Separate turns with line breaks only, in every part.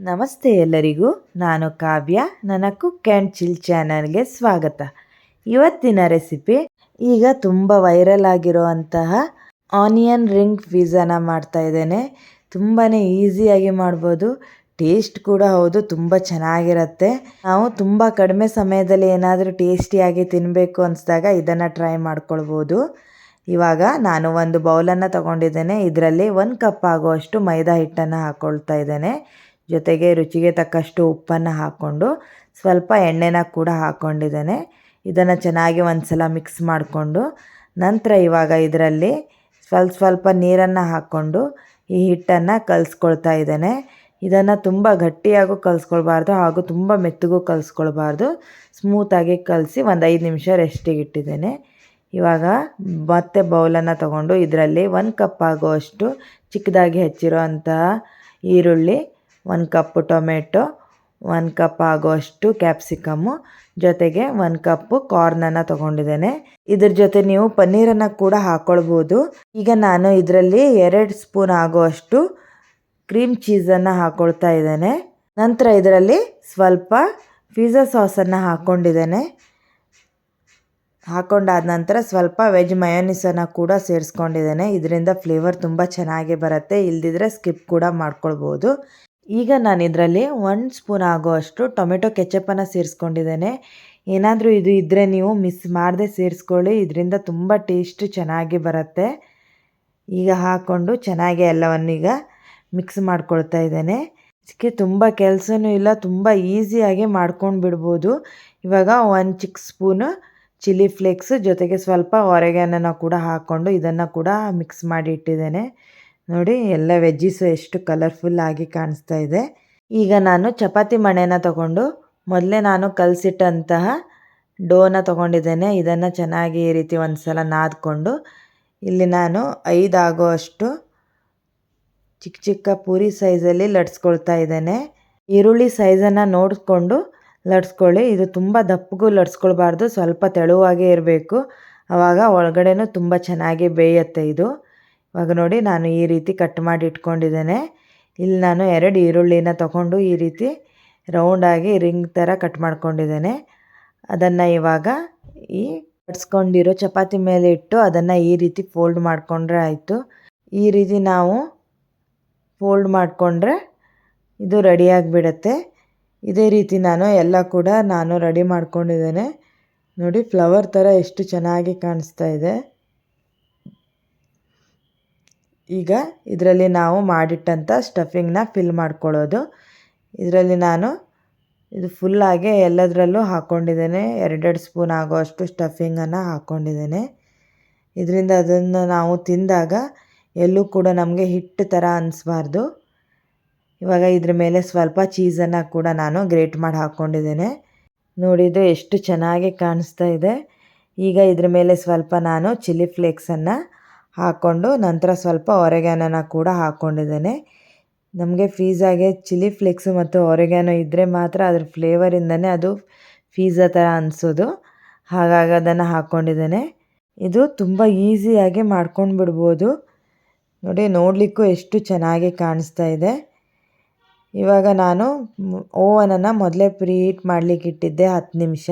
ನಮಸ್ತೆ ಎಲ್ಲರಿಗೂ. ನಾನು ಕಾವ್ಯ. ನನ್ನ ಕುಕ್ ಆ್ಯಂಡ್ ಚಿಲ್ ಚಾನಲ್ಗೆ ಸ್ವಾಗತ. ಇವತ್ತಿನ ರೆಸಿಪಿ ಈಗ ತುಂಬ ವೈರಲ್ ಆಗಿರುವಂತಹ ಆನಿಯನ್ ರಿಂಗ್ ಪಿಜ್ಜಾನ ಮಾಡ್ತಾ ಇದ್ದೇನೆ. ತುಂಬಾ ಈಸಿಯಾಗಿ ಮಾಡ್ಬೋದು, ಟೇಸ್ಟ್ ಕೂಡ ಹೌದು, ತುಂಬ ಚೆನ್ನಾಗಿರುತ್ತೆ. ನಾವು ತುಂಬ ಕಡಿಮೆ ಸಮಯದಲ್ಲಿ ಏನಾದರೂ ಟೇಸ್ಟಿಯಾಗಿ ತಿನ್ನಬೇಕು ಅನಿಸಿದಾಗ ಇದನ್ನು ಟ್ರೈ ಮಾಡ್ಕೊಳ್ಬೋದು. ಇವಾಗ ನಾನು ಒಂದು ಬೌಲನ್ನು ತಗೊಂಡಿದ್ದೇನೆ. ಇದರಲ್ಲಿ 1 ಕಪ್ ಆಗುವಷ್ಟು ಮೈದಾ ಹಿಟ್ಟನ್ನು ಹಾಕ್ಕೊಳ್ತಾ ಇದ್ದೇನೆ. ಜೊತೆಗೆ ರುಚಿಗೆ ತಕ್ಕಷ್ಟು ಉಪ್ಪನ್ನು ಹಾಕ್ಕೊಂಡು ಸ್ವಲ್ಪ ಎಣ್ಣೆನ ಕೂಡ ಹಾಕ್ಕೊಂಡಿದ್ದೇನೆ. ಇದನ್ನು ಚೆನ್ನಾಗಿ ಒಂದು ಸಲ ಮಿಕ್ಸ್ ಮಾಡಿಕೊಂಡು ನಂತರ ಇವಾಗ ಇದರಲ್ಲಿ ಸ್ವಲ್ಪ ನೀರನ್ನು ಹಾಕ್ಕೊಂಡು ಈ ಹಿಟ್ಟನ್ನು ಕಲಿಸ್ಕೊಳ್ತಾ ಇದ್ದೇನೆ. ಇದನ್ನು ತುಂಬ ಗಟ್ಟಿಯಾಗೂ ಕಲಿಸ್ಕೊಳ್ಬಾರ್ದು ಹಾಗೂ ತುಂಬ ಮೆತ್ತಗೂ ಕಲಿಸ್ಕೊಳ್ಬಾರ್ದು. ಸ್ಮೂತಾಗಿ ಕಲಸಿ ಒಂದು 5 ನಿಮಿಷ ರೆಸ್ಟಿಗೆ ಇಟ್ಟಿದ್ದೇನೆ. ಇವಾಗ ಮತ್ತೆ ಬೌಲನ್ನು ತಗೊಂಡು ಇದರಲ್ಲಿ 1 ಕಪ್ ಆಗುವಷ್ಟು ಚಿಕ್ಕದಾಗಿ ಹೆಚ್ಚಿರುವಂತಹ ಈರುಳ್ಳಿ, 1 ಕಪ್ ಟೊಮೆಟೊ, 1 ಕಪ್ ಆಗುವಷ್ಟು ಕ್ಯಾಪ್ಸಿಕಮ್ಮು, ಜೊತೆಗೆ 1 ಕಪ್ ಕಾರ್ನನ್ನು ತೊಗೊಂಡಿದ್ದೇನೆ. ಇದ್ರ ಜೊತೆ ನೀವು ಪನ್ನೀರನ್ನು ಕೂಡ ಹಾಕ್ಕೊಳ್ಬೋದು. ಈಗ ನಾನು ಇದರಲ್ಲಿ 2 ಸ್ಪೂನ್ ಆಗುವಷ್ಟು ಕ್ರೀಮ್ ಚೀಸನ್ನು ಹಾಕ್ಕೊಳ್ತಾ ಇದ್ದೇನೆ. ನಂತರ ಇದರಲ್ಲಿ ಸ್ವಲ್ಪ ಪಿಜ್ಜಾ ಸಾಸನ್ನು ಹಾಕ್ಕೊಂಡಿದ್ದೇನೆ. ಹಾಕ್ಕೊಂಡಾದ ನಂತರ ಸ್ವಲ್ಪ ವೆಜ್ ಮಯೋನೀಸನ್ನು ಕೂಡ ಸೇರಿಸ್ಕೊಂಡಿದ್ದೇನೆ. ಇದರಿಂದ ಫ್ಲೇವರ್ ತುಂಬ ಚೆನ್ನಾಗಿ ಬರುತ್ತೆ, ಇಲ್ದಿದ್ರೆ ಸ್ಕಿಪ್ ಕೂಡ ಮಾಡ್ಕೊಳ್ಬೋದು. ಈಗ ನಾನು ಇದರಲ್ಲಿ 1 ಸ್ಪೂನ್ ಆಗುವಷ್ಟು ಟೊಮೆಟೊ ಕೆಚಪ್ಪನ್ನು ಸೇರಿಸ್ಕೊಂಡಿದ್ದೇನೆ. ಏನಾದರೂ ಇದು ಇದ್ದರೆ ನೀವು ಮಿಸ್ ಮಾಡದೆ ಸೇರಿಸ್ಕೊಳ್ಳಿ, ಇದರಿಂದ ತುಂಬ ಟೇಸ್ಟ್ ಚೆನ್ನಾಗಿ ಬರುತ್ತೆ. ಈಗ ಹಾಕ್ಕೊಂಡು ಚೆನ್ನಾಗಿ ಎಲ್ಲವನ್ನೀಗ ಮಿಕ್ಸ್ ಮಾಡ್ಕೊಳ್ತಾ ಇದ್ದೇನೆ. ಇದಕ್ಕೆ ತುಂಬ ಕೆಲಸನೂ ಇಲ್ಲ, ತುಂಬ ಈಸಿಯಾಗಿ ಮಾಡ್ಕೊಂಡು ಬಿಡ್ಬೋದು. ಇವಾಗ 1 ಚಿಕ್ಕ ಸ್ಪೂನು ಚಿಲ್ಲಿ ಫ್ಲೇಕ್ಸ್ ಜೊತೆಗೆ ಸ್ವಲ್ಪ ಒರೆಗಾನನ ಕೂಡ ಹಾಕ್ಕೊಂಡು ಇದನ್ನು ಕೂಡ ಮಿಕ್ಸ್ ಮಾಡಿ ಇಟ್ಟಿದ್ದೇನೆ. ನೋಡಿ, ಎಲ್ಲ ವೆಜ್ಜೀಸು ಎಷ್ಟು ಕಲರ್ಫುಲ್ ಆಗಿ ಕಾಣಿಸ್ತಾ ಇದೆ. ಈಗ ನಾನು ಚಪಾತಿ ಮಣೆನ ತಗೊಂಡು ಮೊದಲೇ ನಾನು ಕಲಸಿಟ್ಟಂತಹ ಡೋನ ತೊಗೊಂಡಿದ್ದೇನೆ. ಇದನ್ನು ಚೆನ್ನಾಗಿ ಈ ರೀತಿ ಒಂದು ಸಲ ನಾದ್ಕೊಂಡು ಇಲ್ಲಿ ನಾನು 5 ಆಗುವಷ್ಟು ಚಿಕ್ಕ ಚಿಕ್ಕ ಪೂರಿ ಸೈಜಲ್ಲಿ ಲಟ್ಸ್ಕೊಳ್ತಾ ಇದ್ದೇನೆ. ಈರುಳ್ಳಿ ಸೈಜನ್ನು ನೋಡಿಕೊಂಡು ಲಟ್ಸ್ಕೊಳ್ಳಿ. ಇದು ತುಂಬ ದಪ್ಪಗೂ ಲಟ್ಸ್ಕೊಳ್ಬಾರ್ದು, ಸ್ವಲ್ಪ ತೆಳುವಾಗೇ ಇರಬೇಕು, ಆವಾಗ ಒಳಗಡೆನೂ ತುಂಬ ಚೆನ್ನಾಗಿ ಬೇಯುತ್ತೆ ಇದು. ಇವಾಗ ನೋಡಿ, ನಾನು ಈ ರೀತಿ ಕಟ್ ಮಾಡಿ ಇಟ್ಕೊಂಡಿದ್ದೇನೆ. ಇಲ್ಲಿ ನಾನು 2 ಈರುಳ್ಳಿನ ತಗೊಂಡು ಈ ರೀತಿ ರೌಂಡಾಗಿ ರಿಂಗ್ ಥರ ಕಟ್ ಮಾಡ್ಕೊಂಡಿದ್ದೇನೆ. ಅದನ್ನು ಇವಾಗ ಈ ಲಟ್ಸ್ಕೊಂಡಿರೋ ಚಪಾತಿ ಮೇಲೆ ಇಟ್ಟು ಅದನ್ನು ಈ ರೀತಿ ಫೋಲ್ಡ್ ಮಾಡಿಕೊಂಡ್ರೆ ಆಯಿತು. ಈ ರೀತಿ ನಾವು ಫೋಲ್ಡ್ ಮಾಡಿಕೊಂಡ್ರೆ ಇದು ರೆಡಿಯಾಗಿಬಿಡುತ್ತೆ. ಇದೇ ರೀತಿ ಎಲ್ಲ ಕೂಡ ನಾನು ರೆಡಿ ಮಾಡ್ಕೊಂಡಿದ್ದೇನೆ. ನೋಡಿ, ಫ್ಲವರ್ ಥರ ಎಷ್ಟು ಚೆನ್ನಾಗಿ ಕಾಣಿಸ್ತಾ ಇದೆ. ಈಗ ಇದರಲ್ಲಿ ನಾವು ಮಾಡಿಟ್ಟಂಥ ಸ್ಟಫಿಂಗ್ನ ಫಿಲ್ ಮಾಡ್ಕೊಳ್ಳೋದು. ಇದರಲ್ಲಿ ನಾನು ಇದು ಫುಲ್ಲಾಗಿ ಎಲ್ಲದರಲ್ಲೂ ಹಾಕ್ಕೊಂಡಿದ್ದೇನೆ. 2 ಸ್ಪೂನ್ ಆಗೋಷ್ಟು ಸ್ಟಫಿಂಗನ್ನು ಹಾಕ್ಕೊಂಡಿದ್ದೇನೆ. ಇದರಿಂದ ಅದನ್ನು ನಾವು ತಿಂದಾಗ ಎಲ್ಲೂ ಕೂಡ ನಮಗೆ ಹಿಟ್ಟು ಥರ ಅನಿಸ್ಬಾರ್ದು. ಇವಾಗ ಇದ್ರ ಮೇಲೆ ಸ್ವಲ್ಪ ಚೀಸನ್ನು ಕೂಡ ನಾನು ಗ್ರೇಟ್ ಮಾಡಿ ಹಾಕ್ಕೊಂಡಿದ್ದೇನೆ. ನೋಡಿದ್ದು ಎಷ್ಟು ಚೆನ್ನಾಗಿ ಕಾಣಿಸ್ತಾ ಇದೆ. ಈಗ ಇದ್ರ ಮೇಲೆ ಸ್ವಲ್ಪ ನಾನು ಚಿಲ್ಲಿ ಫ್ಲೇಕ್ಸನ್ನು ಹಾಕ್ಕೊಂಡು ನಂತರ ಸ್ವಲ್ಪ ಒರೆಗಾನನ ಕೂಡ ಹಾಕ್ಕೊಂಡಿದ್ದೇನೆ. ನಮಗೆ ಪಿಜ್ಜಾಗೆ ಚಿಲ್ಲಿ ಫ್ಲೇಕ್ಸು ಮತ್ತು ಒರೆಗಾನೋ ಇದ್ದರೆ ಮಾತ್ರ ಅದ್ರ ಫ್ಲೇವರಿಂದನೇ ಅದು ಪಿಜ್ಜಾ ಥರ ಅನಿಸೋದು. ಹಾಗಾಗಿ ಅದನ್ನು ಹಾಕ್ಕೊಂಡಿದ್ದೇನೆ. ಇದು ತುಂಬ ಈಸಿಯಾಗಿ ಮಾಡ್ಕೊಂಡು ಬಿಡ್ಬೋದು. ನೋಡಿ, ನೋಡಲಿಕ್ಕೂ ಎಷ್ಟು ಚೆನ್ನಾಗಿ ಕಾಣಿಸ್ತಾ ಇದೆ. ಇವಾಗ ನಾನು ಓವನನ್ನು ಮೊದಲೇ ಪ್ರೀಹೀಟ್ ಮಾಡಲಿಕ್ಕೆ ಇಟ್ಟಿದ್ದೆ 10 ನಿಮಿಷ.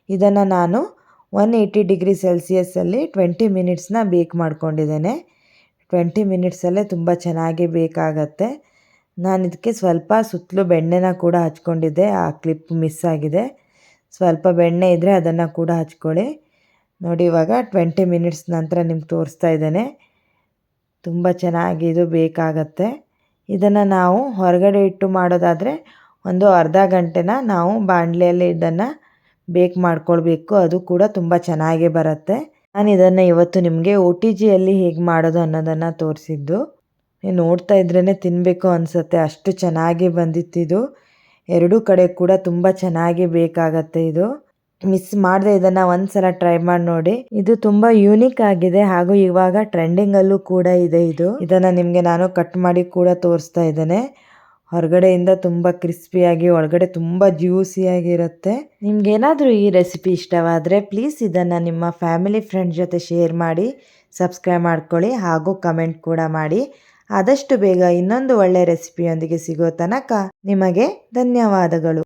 ಇದನ್ನು ನಾನು 180 ಡಿಗ್ರಿ ಸೆಲ್ಸಿಯಸ್ಸಲ್ಲಿ 20 ಮಿನಿಟ್ಸ್ನ ಬೇಕ್ ಮಾಡ್ಕೊಂಡಿದ್ದೇನೆ. 20 ಮಿನಿಟ್ಸಲ್ಲೇ ತುಂಬ ಚೆನ್ನಾಗಿ ಬೇಕಾಗತ್ತೆ. ನಾನು ಇದಕ್ಕೆ ಸ್ವಲ್ಪ ಸುತ್ತಲೂ ಬೆಣ್ಣೆನ ಕೂಡ ಹಚ್ಕೊಂಡಿದ್ದೆ, ಆ ಕ್ಲಿಪ್ ಮಿಸ್ ಆಗಿದೆ. ಸ್ವಲ್ಪ ಬೆಣ್ಣೆ ಇದ್ದರೆ ಅದನ್ನು ಕೂಡ ಹಚ್ಕೊಳ್ಳಿ. ನೋಡಿ, ಇವಾಗ 20 ಮಿನಿಟ್ಸ್ ನಂತರ ನಿಮ್ಗೆ ತೋರಿಸ್ತಾ ಇದ್ದೇನೆ. ತುಂಬ ಚೆನ್ನಾಗಿ ಇದು ಬೇಕಾಗತ್ತೆ. ಇದನ್ನು ನಾವು ಹೊರಗಡೆ ಇಟ್ಟು ಮಾಡೋದಾದರೆ ಒಂದು ಅರ್ಧ ಗಂಟೆನ ನಾವು ಬಾಣಲೆಯಲ್ಲಿ ಇದನ್ನು ಬೇಕ್ ಮಾಡ್ಕೊಳ್ಬೇಕು. ಅದು ಕೂಡ ತುಂಬ ಚೆನ್ನಾಗೇ ಬರುತ್ತೆ. ನಾನು ಇದನ್ನು ಇವತ್ತು ನಿಮಗೆ OTGಯಲ್ಲಿ ಹೇಗೆ ಮಾಡೋದು ಅನ್ನೋದನ್ನು ತೋರಿಸಿದ್ದು. ನೋಡ್ತಾ ಇದ್ರೇ ತಿನ್ನಬೇಕು ಅನಿಸುತ್ತೆ, ಅಷ್ಟು ಚೆನ್ನಾಗಿ ಬಂದಿತ್ತಿದು. 2 ಕಡೆ ಕೂಡ ತುಂಬ ಚೆನ್ನಾಗಿ ಬೇಕಾಗತ್ತೆ. ಇದು ಮಿಸ್ ಮಾಡದೆ ಇದನ್ನು ಒಂದು ಸಲ ಟ್ರೈ ಮಾಡಿ ನೋಡಿ. ಇದು ತುಂಬ ಯೂನಿಕ್ ಆಗಿದೆ ಹಾಗೂ ಇವಾಗ ಟ್ರೆಂಡಿಂಗಲ್ಲೂ ಕೂಡ ಇದೆ. ಇದನ್ನು ನಿಮಗೆ ನಾನು ಕಟ್ ಮಾಡಿ ಕೂಡ ತೋರಿಸ್ತಾ ಇದ್ದೇನೆ. ಹೊರಗಡೆಯಿಂದ ತುಂಬ ಕ್ರಿಸ್ಪಿಯಾಗಿ ಒಳಗಡೆ ತುಂಬ ಜ್ಯೂಸಿಯಾಗಿರುತ್ತೆ. ನಿಮಗೇನಾದರೂ ಈ ರೆಸಿಪಿ ಇಷ್ಟವಾದರೆ ಪ್ಲೀಸ್ ಇದನ್ನು ನಿಮ್ಮ ಫ್ಯಾಮಿಲಿ ಫ್ರೆಂಡ್ಸ್ ಜೊತೆ ಶೇರ್ ಮಾಡಿ, ಸಬ್ಸ್ಕ್ರೈಬ್ ಮಾಡ್ಕೊಳ್ಳಿ ಹಾಗೂ ಕಮೆಂಟ್ ಕೂಡ ಮಾಡಿ. ಆದಷ್ಟು ಬೇಗ ಇನ್ನೊಂದು ಒಳ್ಳೆ ರೆಸಿಪಿಯೊಂದಿಗೆ ಸಿಗೋ ತನಕ ನಿಮಗೆ ಧನ್ಯವಾದಗಳು.